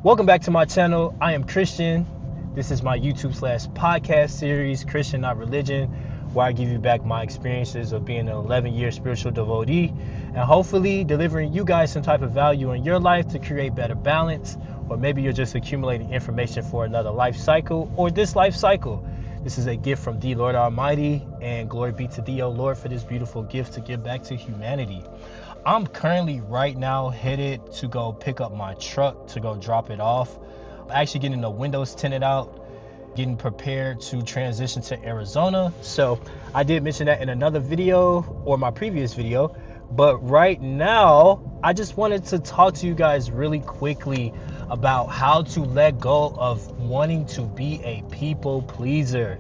Welcome back to my channel. I am Christian. This is my YouTube/podcast series, Christian Not Religion, where I give you back my experiences of being an 11-year spiritual devotee and hopefully delivering you guys some type of value in your life to create better balance, or maybe you're just accumulating information for another life cycle or this life cycle. This is a gift from the Lord Almighty, and glory be to thee, O Lord, for this beautiful gift to give back to humanity. I'm currently right now headed to go pick up my truck to go drop it off. I'm actually getting the windows tinted out, getting prepared to transition to Arizona. So I did mention that in another video or my previous video, but right now I just wanted to talk to you guys really quickly about how to let go of wanting to be a people pleaser.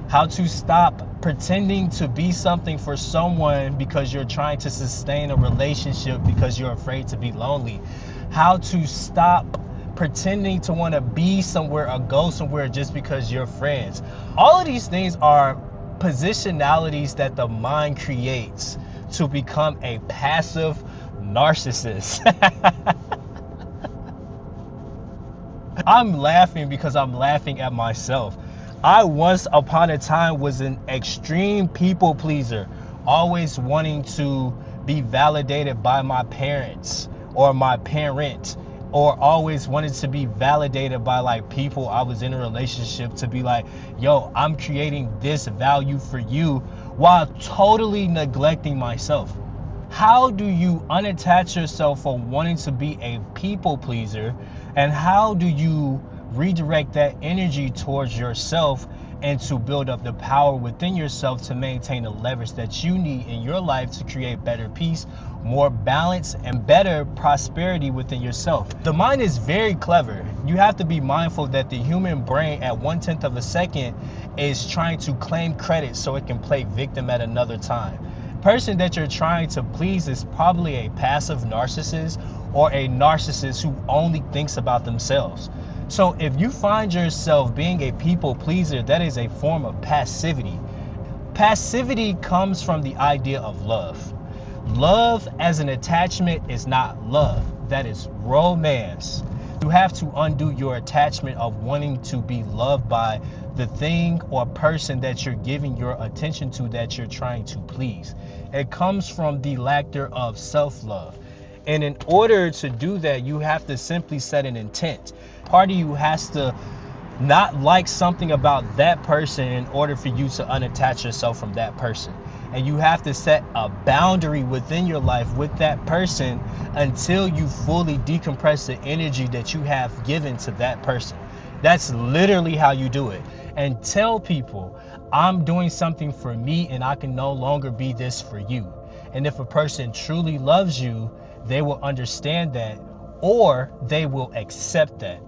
How to stop pretending to be something for someone because you're trying to sustain a relationship because you're afraid to be lonely. How to stop pretending to want to be somewhere or go somewhere just because you're friends. All of these things are positionalities that the mind creates to become a passive narcissist. I'm laughing because I'm laughing at myself. I once upon a time was an extreme people pleaser, always wanting to be validated by my parents or my parent, or always wanted to be validated by like people I was in a relationship to be like, yo, I'm creating this value for you, while totally neglecting myself. How do you unattach yourself from wanting to be a people pleaser, and how do you redirect that energy towards yourself and to build up the power within yourself to maintain the leverage that you need in your life to create better peace, more balance, and better prosperity within yourself? The mind is very clever. You have to be mindful that the human brain at 1/10 of a second is trying to claim credit so it can play victim at another time. The person that you're trying to please is probably a passive narcissist or a narcissist who only thinks about themselves. So if you find yourself being a people pleaser, that is a form of passivity. Passivity comes from the idea of love. Love as an attachment is not love. That is romance. You have to undo your attachment of wanting to be loved by the thing or person that you're giving your attention to, that you're trying to please. It comes from the lack of self-love. And in order to do that, you have to simply set an intent. Part of you has to not like something about that person in order for you to unattach yourself from that person. And you have to set a boundary within your life with that person until you fully decompress the energy that you have given to that person. That's literally how you do it. And tell people, I'm doing something for me and I can no longer be this for you. And if a person truly loves you, they will understand that, or they will accept that.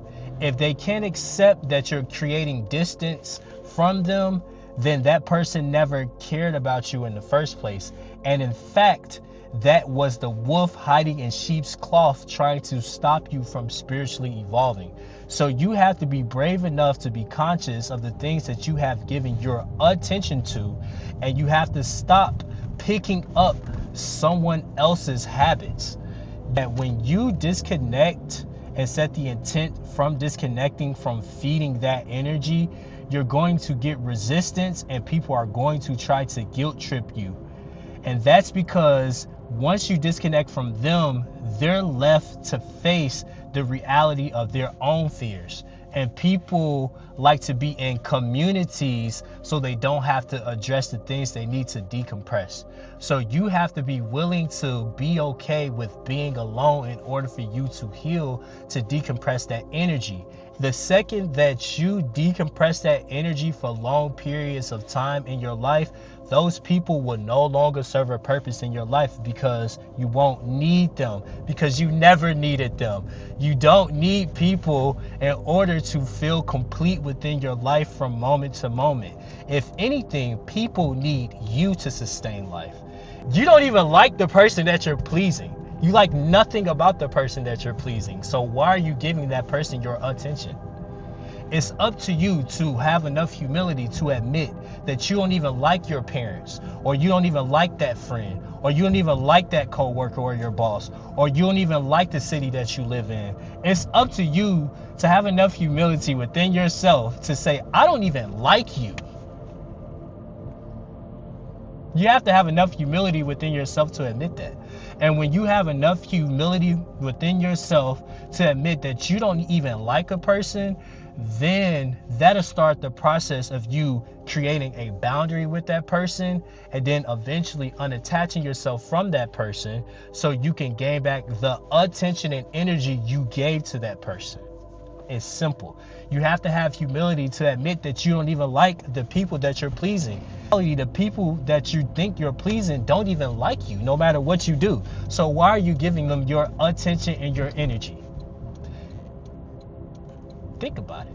If they can't accept that you're creating distance from them, then that person never cared about you in the first place. And in fact, that was the wolf hiding in sheep's cloth, trying to stop you from spiritually evolving. So you have to be brave enough to be conscious of the things that you have given your attention to, and you have to stop picking up someone else's habits. That when you disconnect and set the intent from disconnecting from feeding that energy, you're going to get resistance and people are going to try to guilt trip you. And that's because once you disconnect from them, they're left to face the reality of their own fears. And people like to be in communities so they don't have to address the things they need to decompress. So you have to be willing to be okay with being alone in order for you to heal, to decompress that energy. The second that you decompress that energy for long periods of time in your life, those people will no longer serve a purpose in your life because you won't need them, because you never needed them. You don't need people in order to feel complete within your life from moment to moment. If anything, people need you to sustain life. You don't even like the person that you're pleasing. You like nothing about the person that you're pleasing. So why are you giving that person your attention? It's up to you to have enough humility to admit that you don't even like your parents, or you don't even like that friend, or you don't even like that coworker or your boss, or you don't even like the city that you live in. It's up to you to have enough humility within yourself to say, I don't even like you. You have to have enough humility within yourself to admit that. And when you have enough humility within yourself to admit that you don't even like a person, then that'll start the process of you creating a boundary with that person, and then eventually unattaching yourself from that person so you can gain back the attention and energy you gave to that person. It's simple. You have to have humility to admit that you don't even like the people that you're pleasing. The people that you think you're pleasing don't even like you, no matter what you do. So why are you giving them your attention and your energy? Think about it.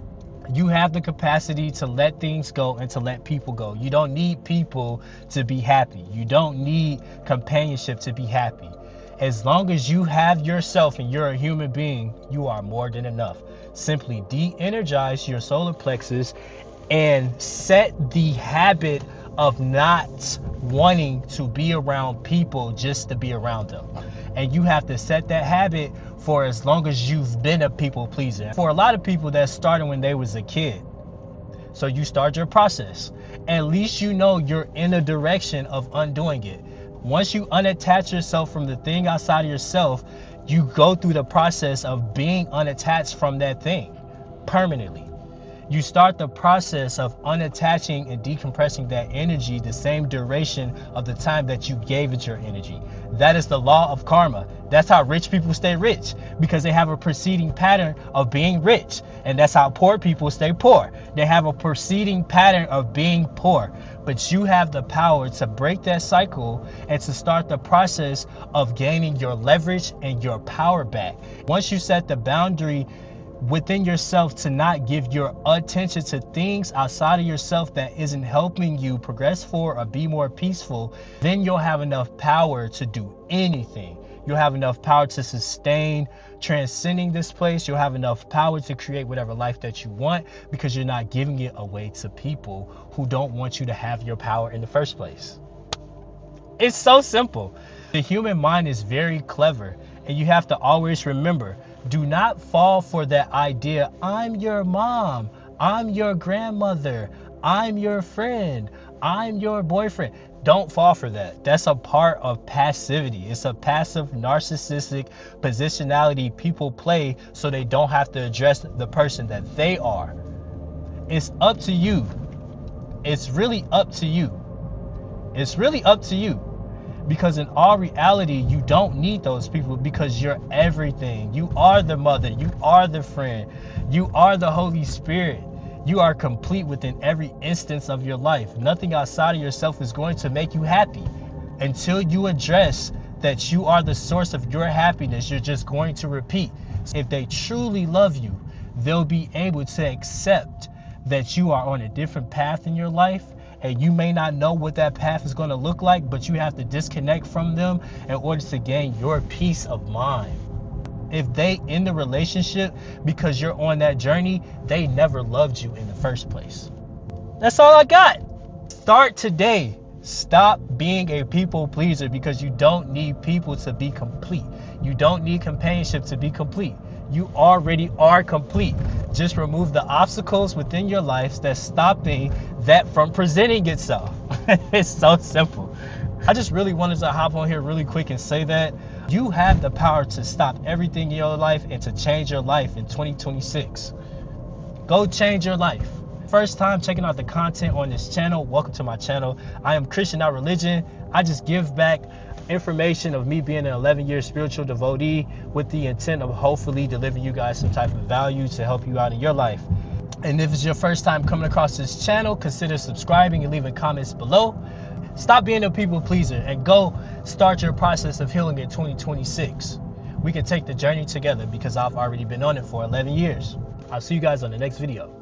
You have the capacity to let things go and to let people go. You don't need people to be happy. You don't need companionship to be happy. As long as you have yourself and you're a human being, you are more than enough. Simply de-energize your solar plexus and set the habit of not wanting to be around people just to be around them. And you have to set that habit for as long as you've been a people pleaser. For a lot of people, that started when they was a kid. So you start your process. At least you know you're in a direction of undoing it. Once you unattach yourself from the thing outside of yourself, you go through the process of being unattached from that thing permanently. You start the process of unattaching and decompressing that energy the same duration of the time that you gave it your energy. That is the law of karma. That's how rich people stay rich, because they have a preceding pattern of being rich. And that's how poor people stay poor. They have a preceding pattern of being poor. But you have the power to break that cycle and to start the process of gaining your leverage and your power back. Once you set the boundary within yourself to not give your attention to things outside of yourself that isn't helping you progress forward or be more peaceful, then you'll have enough power to do anything. You'll have enough power to sustain transcending this place. You'll have enough power to create whatever life that you want, because you're not giving it away to people who don't want you to have your power in the first place. It's so simple. The human mind is very clever, and you have to always remember, do not fall for that idea, I'm your mom, I'm your grandmother, I'm your friend, I'm your boyfriend. Don't fall for that. That's a part of passivity. It's a passive narcissistic positionality people play so they don't have to address the person that they are. It's up to you. It's really up to you. It's really up to you. Because in all reality, you don't need those people, because you're everything. You are the mother. You are the friend. You are the Holy Spirit. You are complete within every instance of your life. Nothing outside of yourself is going to make you happy. Until you address that you are the source of your happiness, you're just going to repeat. If they truly love you, they'll be able to accept that you are on a different path in your life. And you may not know what that path is going to look like, but you have to disconnect from them in order to gain your peace of mind. If they end the relationship because you're on that journey, they never loved you in the first place. That's all I got. Start today. Stop being a people pleaser, because you don't need people to be complete. You don't need companionship to be complete. You already are complete. Just remove the obstacles within your life that's stopping that from presenting itself. It's so simple. I just really wanted to hop on here really quick and say that you have the power to stop everything in your life and to change your life in 2026. Go change your life. First time checking out the content on this channel, welcome to my channel. I am Christian, not religion. I just give back information of me being an 11-year spiritual devotee with the intent of hopefully delivering you guys some type of value to help you out in your life. And if it's your first time coming across this channel, consider subscribing and leaving comments below. Stop being a people pleaser and go start your process of healing in 2026. We can take the journey together, because I've already been on it for 11 years. I'll see you guys on the next video.